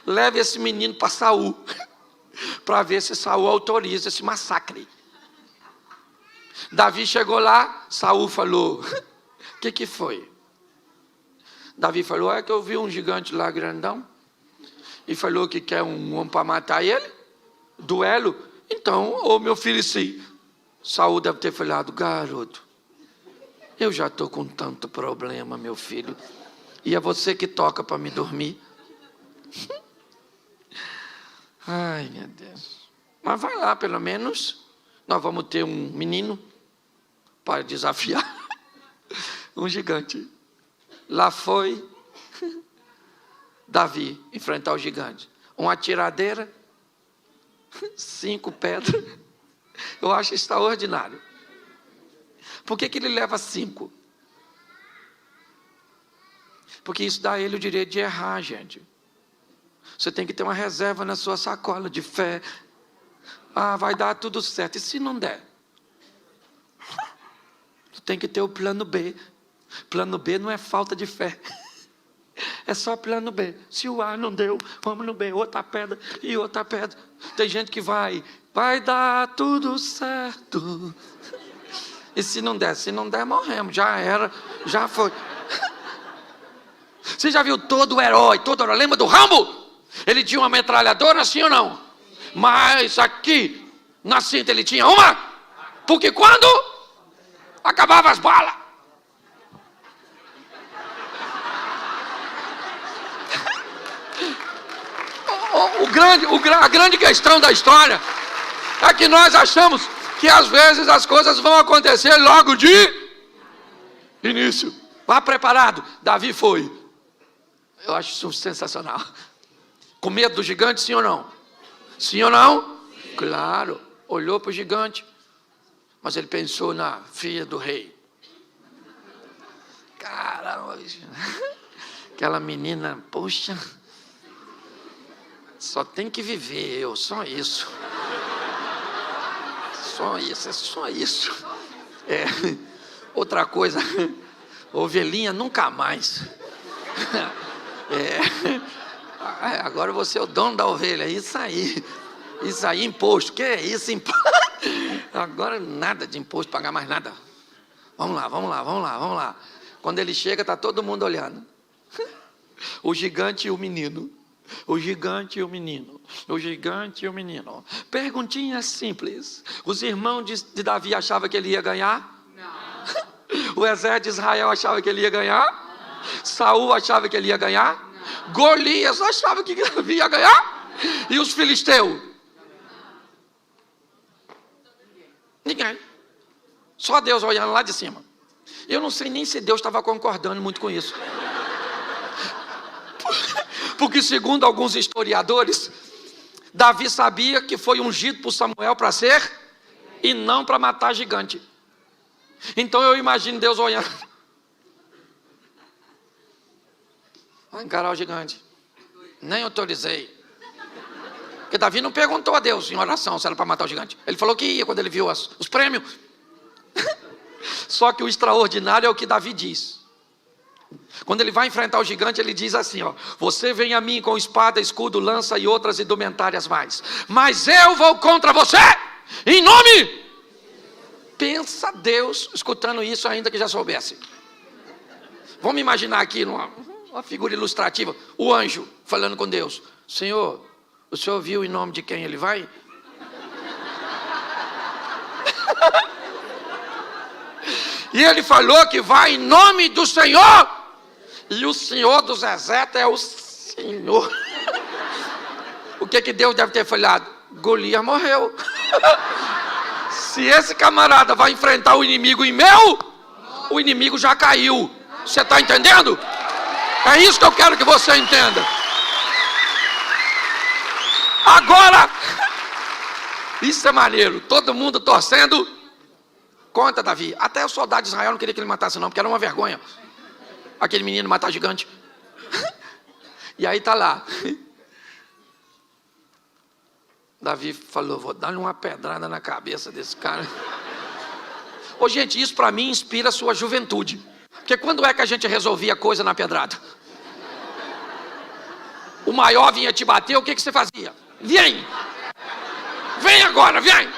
leve esse menino para Saul, para ver se Saul autoriza esse massacre. Davi chegou lá, Saul falou: o que foi? Davi falou: é que eu vi um gigante lá grandão, e falou que quer um homem para matar ele, duelo. Então, meu filho, sim. Saul deve ter falado: garoto, eu já estou com tanto problema, meu filho, e é você que toca para me dormir. Ai, meu Deus. Mas vai lá, pelo menos nós vamos ter um menino para desafiar um gigante. Lá foi Davi enfrentar o gigante. Uma tiradeira, 5 pedras. Eu acho extraordinário. Por que ele leva 5? Porque isso dá a ele o direito de errar, gente. Você tem que ter uma reserva na sua sacola de fé. Ah, vai dar tudo certo. E se não der? Você tem que ter o plano B. Plano B não é falta de fé. É só plano B. Se o A não deu, vamos no B. Outra pedra e outra pedra. Tem gente que vai dar tudo certo. E se não der? Se não der, morremos. Já era, já foi. Você já viu todo herói? Lembra do Rambo? Ele tinha uma metralhadora, sim ou não? Mas aqui, na cinta, ele tinha uma. Porque quando acabava as balas, a grande questão da história é que nós achamos que às vezes as coisas vão acontecer logo de início. Vá preparado. Davi foi. Eu acho isso sensacional. Com medo do gigante, sim ou não? Sim ou não? Sim. Claro. Olhou para o gigante, mas ele pensou na filha do rei. Caramba, aquela menina, poxa, só tem que viver eu, só isso. Só isso, é só isso. Outra coisa, ovelhinha nunca mais. Agora você é o dono da ovelha, isso aí, imposto, que é isso, imposto? Agora nada de imposto, pagar mais nada. Vamos lá. Quando ele chega, está todo mundo olhando. O gigante e o menino. Perguntinha simples. Os irmãos de Davi achavam que ele ia ganhar? Não. O exército de Israel achava que ele ia ganhar? Não. Saul achava que ele ia ganhar? Não. Golias achava que Davi ia ganhar? E os filisteus? Ninguém. Só Deus olhando lá de cima. Eu não sei nem se Deus estava concordando muito com isso. Porque segundo alguns historiadores, Davi sabia que foi ungido por Samuel para ser e não para matar gigante. Então eu imagino Deus olhando. Vai encarar o gigante. Nem autorizei. Porque Davi não perguntou a Deus em oração se era para matar o gigante. Ele falou que ia quando ele viu os prêmios. Só que o extraordinário é o que Davi diz. Quando ele vai enfrentar o gigante, ele diz assim, ó: você vem a mim com espada, escudo, lança e outras indumentárias mais, mas eu vou contra você, em nome. Pensa Deus escutando isso, ainda que já soubesse. Vamos imaginar aqui uma figura ilustrativa, o anjo falando com Deus: Senhor, o senhor viu em nome de quem ele vai? E ele falou que vai em nome do Senhor. E o Senhor dos exércitos é o Senhor. O que Deus deve ter falado? Golias morreu. Se esse camarada vai enfrentar o inimigo em meu, o inimigo já caiu. Você está entendendo? É isso que eu quero que você entenda. Agora, isso é maneiro. Todo mundo torcendo contra Davi. Até o soldado de Israel não queria que ele matasse não, porque era uma vergonha aquele menino matar gigante. E aí tá lá. Davi falou: vou dar-lhe uma pedrada na cabeça desse cara. Ô gente, isso para mim inspira a sua juventude. Porque quando é que a gente resolvia coisa na pedrada? O maior vinha te bater, o que você fazia? Vem agora, vem.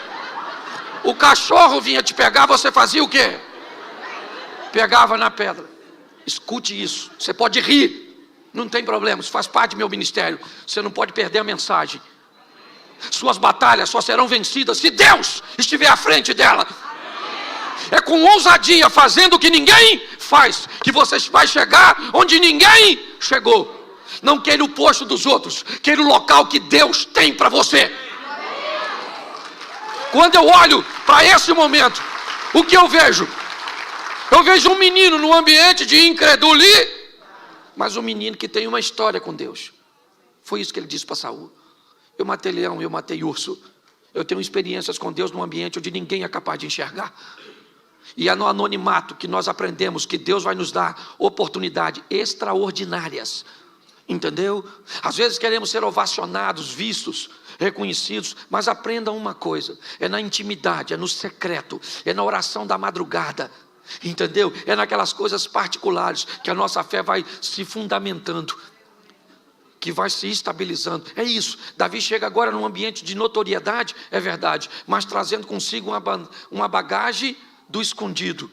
O cachorro vinha te pegar, você fazia o quê? Pegava na pedra. Escute isso. Você pode rir, não tem problema, isso faz parte do meu ministério. Você não pode perder a mensagem. Suas batalhas só serão vencidas se Deus estiver à frente dela. É com ousadia, fazendo o que ninguém faz, que você vai chegar onde ninguém chegou. Não queira o posto dos outros, queira o local que Deus tem para você. Quando eu olho para esse momento, o que eu vejo? Eu vejo um menino num ambiente de incredulidade, mas um menino que tem uma história com Deus. Foi isso que ele disse para Saul: eu matei leão, eu matei urso. Eu tenho experiências com Deus num ambiente onde ninguém é capaz de enxergar. E é no anonimato que nós aprendemos que Deus vai nos dar oportunidades extraordinárias Entendeu? Às vezes queremos ser ovacionados, vistos, reconhecidos, mas aprendam uma coisa: é na intimidade, é no secreto, é na oração da madrugada, entendeu? É naquelas coisas particulares que a nossa fé vai se fundamentando, que vai se estabilizando. É isso. Davi chega agora num ambiente de notoriedade, é verdade, mas trazendo consigo uma bagagem do escondido,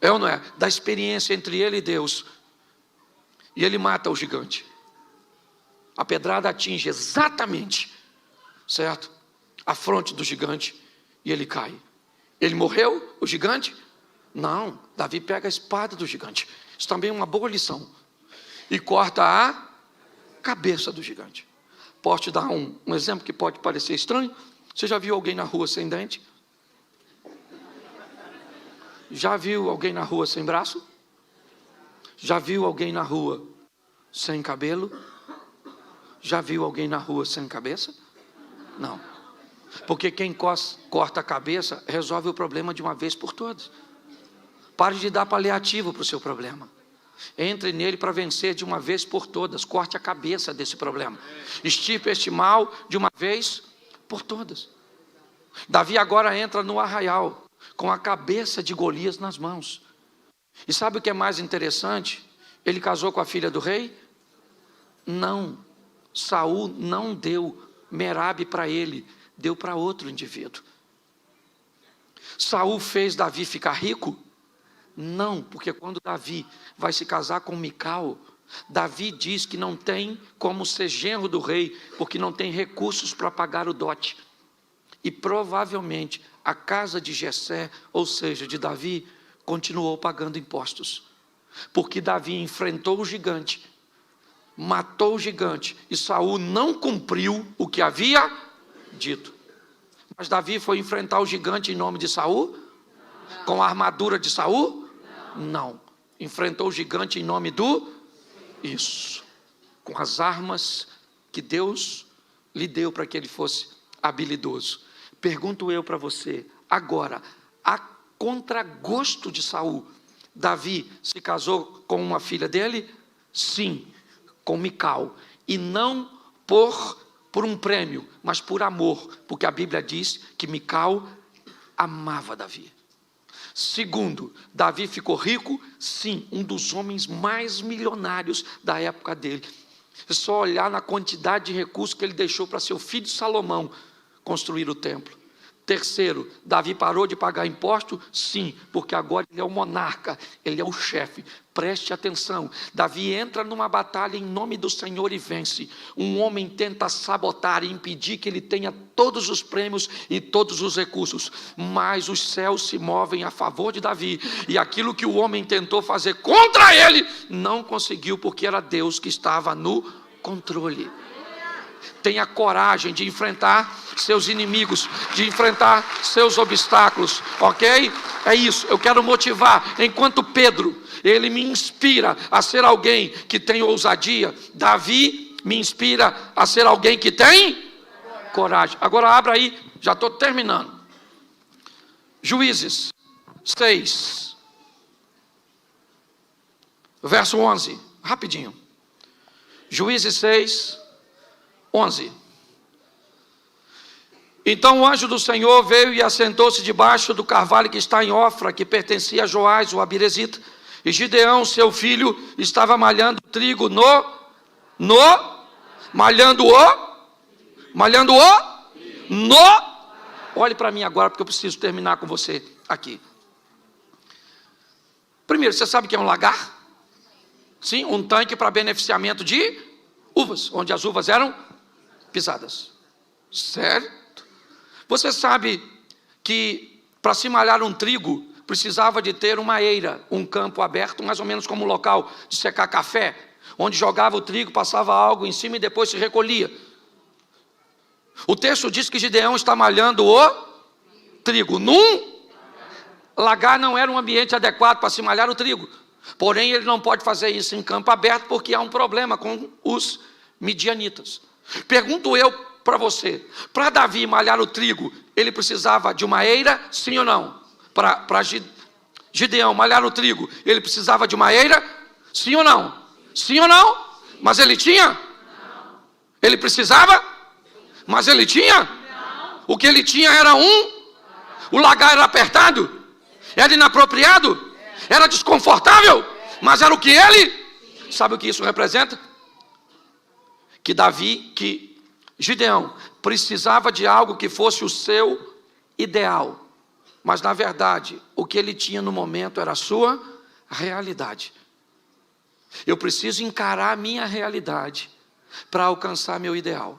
é ou não é? Da experiência entre ele e Deus. E ele mata o gigante. A pedrada atinge exatamente, certo, a fronte do gigante, e ele cai. Ele morreu, o gigante? Não, Davi pega a espada do gigante. Isso também é uma boa lição. E corta a cabeça do gigante. Posso te dar um exemplo que pode parecer estranho? Você já viu alguém na rua sem dente? Já viu alguém na rua sem braço? Já viu alguém na rua sem cabelo? Já viu alguém na rua sem cabeça? Não. Porque quem corta a cabeça resolve o problema de uma vez por todas. Pare de dar paliativo para o seu problema. Entre nele para vencer de uma vez por todas. Corte a cabeça desse problema. Extirpe este mal de uma vez por todas. Davi agora entra no arraial com a cabeça de Golias nas mãos. E sabe o que é mais interessante? Ele casou com a filha do rei? Não. Saul não deu Merabe para ele, deu para outro indivíduo. Saul fez Davi ficar rico? Não, porque quando Davi vai se casar com Mical, Davi diz que não tem como ser genro do rei, porque não tem recursos para pagar o dote. E provavelmente a casa de Jessé, ou seja, de Davi, continuou pagando impostos. Porque Davi enfrentou o gigante, matou o gigante, e Saul não cumpriu o que havia dito. Mas Davi foi enfrentar o gigante em nome de Saul? Não. Com a armadura de Saul? Não. Enfrentou o gigante em nome do... Isso. Com as armas que Deus lhe deu para que ele fosse habilidoso. Pergunto eu para você, agora, a contragosto de Saul, Davi se casou com uma filha dele? Sim, com Mical. E não por um prêmio, mas por amor, porque a Bíblia diz que Mical amava Davi. Segundo, Davi ficou rico? Sim, um dos homens mais milionários da época dele. É só olhar na quantidade de recursos que ele deixou para seu filho Salomão construir o templo. Terceiro, Davi parou de pagar imposto? Sim, porque agora ele é o monarca, ele é o chefe. Preste atenção, Davi entra numa batalha em nome do Senhor e vence. Um homem tenta sabotar e impedir que ele tenha todos os prêmios e todos os recursos, mas os céus se movem a favor de Davi, e aquilo que o homem tentou fazer contra ele, não conseguiu, porque era Deus que estava no controle. Tenha coragem de enfrentar seus inimigos, de enfrentar seus obstáculos, ok? É isso, eu quero motivar. Enquanto Pedro, ele me inspira a ser alguém que tem ousadia, Davi me inspira a ser alguém que tem coragem. Agora abra aí, já estou terminando. Juízes 6, verso 11, rapidinho. Juízes 6, 11. Então o anjo do Senhor veio e assentou-se debaixo do carvalho que está em Ofra, que pertencia a Joás, o Abirezita. E Gideão, seu filho, estava malhando trigo Olhe para mim agora, porque eu preciso terminar com você aqui. Primeiro, você sabe o que é um lagar? Sim, um tanque para beneficiamento de uvas, onde as uvas eram pisadas. Certo? Você sabe que para se malhar um trigo precisava de ter uma eira, um campo aberto, mais ou menos como um local de secar café, onde jogava o trigo, passava algo em cima e depois se recolhia. O texto diz que Gideão está malhando o trigo num lagar. Não era um ambiente adequado para se malhar o trigo, porém ele não pode fazer isso em campo aberto, porque há um problema com os midianitas. Pergunto eu para você, para Davi malhar o trigo, ele precisava de uma eira, sim ou não? Para Gideão malhar o trigo, ele precisava de uma eira, sim ou não? Sim ou não? Mas ele tinha? Não. Ele precisava? Mas ele tinha? Não. O que ele tinha era o lagar era apertado, era inapropriado, era desconfortável, mas era o que ele... Sabe o que isso representa? Que Gideão precisava de algo que fosse o seu ideal, mas na verdade o que ele tinha no momento era a sua realidade. Eu preciso encarar a minha realidade para alcançar meu ideal.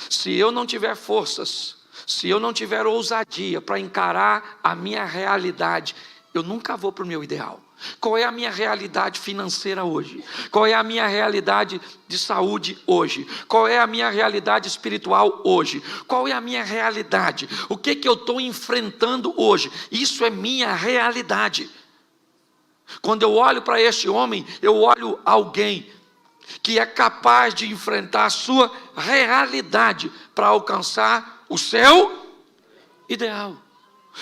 Se eu não tiver forças, se eu não tiver ousadia para encarar a minha realidade, eu nunca vou para o meu ideal. Qual é a minha realidade financeira hoje? Qual é a minha realidade de saúde hoje? Qual é a minha realidade espiritual hoje? Qual é a minha realidade? O que eu estou enfrentando hoje? Isso é minha realidade. Quando eu olho para este homem, eu olho alguém que é capaz de enfrentar a sua realidade para alcançar o seu ideal.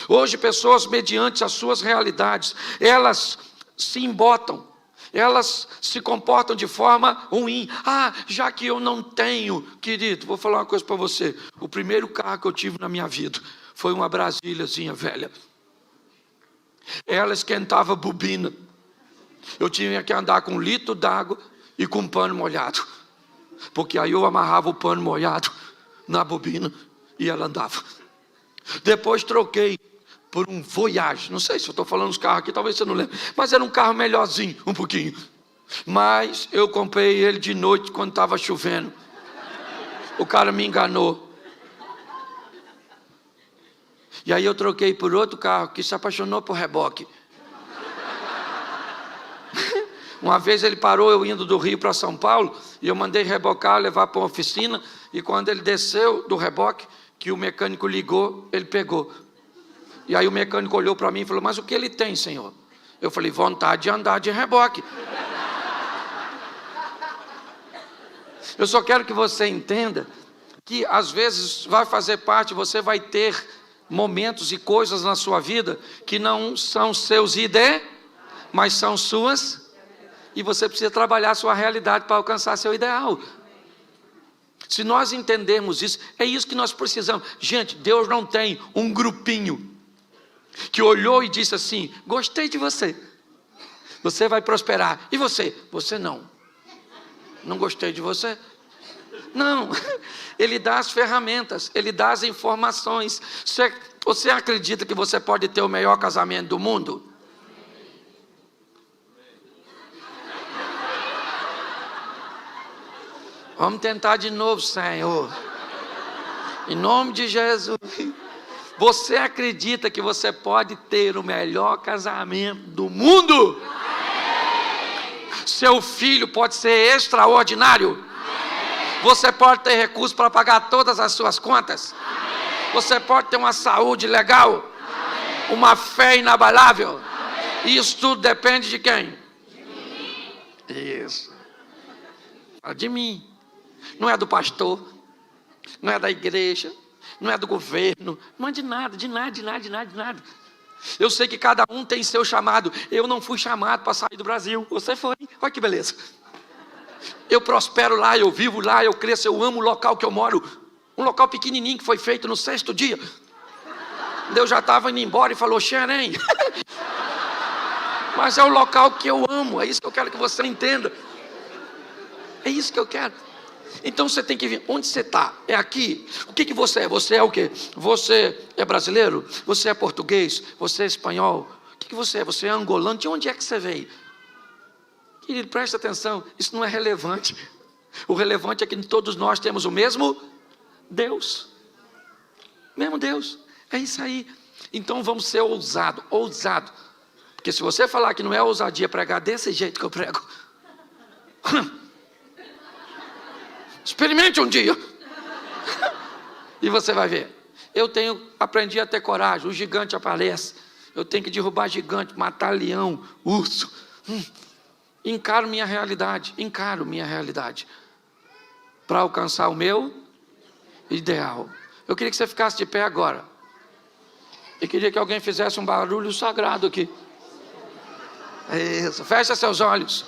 Hoje, pessoas, mediante as suas realidades, elas se embotam, elas se comportam de forma ruim. Já que eu não tenho, querido, vou falar uma coisa para você. O primeiro carro que eu tive na minha vida foi uma Brasíliazinha velha. Ela esquentava bobina. Eu tinha que andar com 1 litro d'água e com um pano molhado, porque aí eu amarrava o pano molhado na bobina e ela andava. Depois troquei por um Voyage. Não sei se eu estou falando dos carros aqui, talvez você não lembre, mas era um carro melhorzinho, um pouquinho. Mas eu comprei ele de noite quando estava chovendo. O cara me enganou. E aí eu troquei por outro carro que se apaixonou por reboque. Uma vez ele parou, eu indo do Rio para São Paulo, e eu mandei rebocar, levar para uma oficina, e quando ele desceu do reboque, que o mecânico ligou, ele pegou. E aí o mecânico olhou para mim e falou: mas o que ele tem, senhor? Eu falei: vontade de andar de reboque. Eu só quero que você entenda que às vezes vai fazer parte, você vai ter momentos e coisas na sua vida que não são seus mas são suas, e você precisa trabalhar a sua realidade para alcançar seu ideal. Se nós entendermos isso, é isso que nós precisamos. Gente, Deus não tem um grupinho que olhou e disse assim: gostei de você, você vai prosperar. E você? Você não gostei de você. Não, Ele dá as ferramentas, Ele dá as informações. Você acredita que você pode ter o melhor casamento do mundo? Vamos tentar de novo, Senhor. Em nome de Jesus. Você acredita que você pode ter o melhor casamento do mundo? Seu filho pode ser extraordinário? Você pode ter recursos para pagar todas as suas contas? Você pode ter uma saúde legal? Uma fé inabalável? Isso tudo depende de quem? Isso. De mim. Não é do pastor, não é da igreja, não é do governo, não é de nada. Eu sei que cada um tem seu chamado. Eu não fui chamado para sair do Brasil, você foi. Olha que beleza. Eu prospero lá, eu vivo lá, eu cresço, eu amo o local que eu moro. Um local pequenininho que foi feito no 6º dia. Deus já estava indo embora e falou: Xerém. Mas é o local que eu amo, é isso que eu quero que você entenda. É isso que eu quero. Então você tem que ver onde você está. É aqui. O que você é? Você é o quê? Você é brasileiro? Você é português? Você é espanhol? O que você é? Você é angolano? De onde é que você veio? Querido, presta atenção. Isso não é relevante. O relevante é que todos nós temos o mesmo Deus. Mesmo Deus. É isso aí. Então vamos ser ousado. Porque se você falar que não é ousadia pregar desse jeito que eu prego, experimente um dia. E você vai ver. Aprendi a ter coragem. O gigante aparece. Eu tenho que derrubar gigante, matar leão, urso. Encaro minha realidade. Para alcançar o meu ideal. Eu queria que você ficasse de pé agora. Eu queria que alguém fizesse um barulho sagrado aqui. Isso. Fecha seus olhos.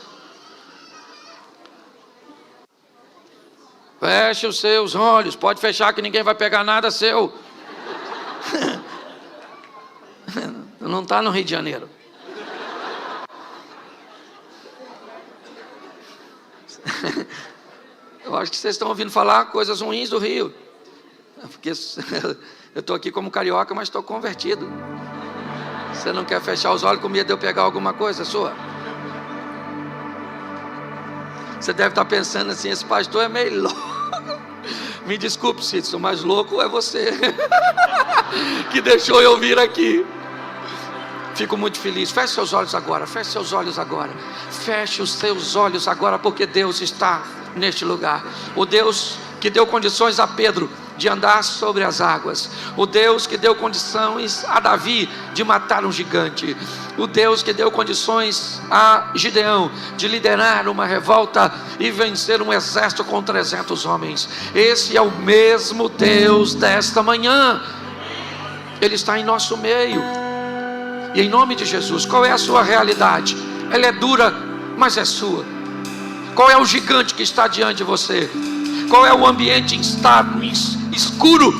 Feche os seus olhos. Pode fechar que ninguém vai pegar nada seu. Não está no Rio de Janeiro. Eu acho que vocês estão ouvindo falar coisas ruins do Rio. Porque eu estou aqui como carioca, mas estou convertido. Você não quer fechar os olhos com medo de eu pegar alguma coisa sua? Você deve estar pensando assim, esse pastor é meio louco. Me desculpe, Cícero, mas louco é você. Que deixou eu vir aqui. Fico muito feliz. Feche seus olhos agora, feche seus olhos agora. Feche os seus olhos agora, porque Deus está neste lugar. O Deus que deu condições a Pedro de andar sobre as águas. O Deus que deu condições a Davi de matar um gigante. O Deus que deu condições a Gideão de liderar uma revolta e vencer um exército com 300 homens. Esse é o mesmo Deus desta manhã. Ele está em nosso meio. E em nome de Jesus, qual é a sua realidade? Ela é dura, mas é sua. Qual é o gigante que está diante de você? Qual é o ambiente escuro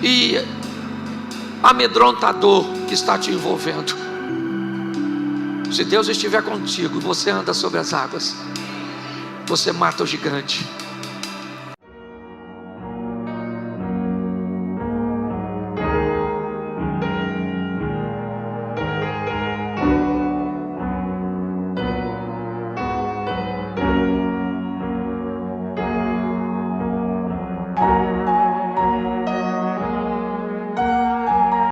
e amedrontador que está te envolvendo? Se Deus estiver contigo, você anda sobre as águas. Você mata o gigante.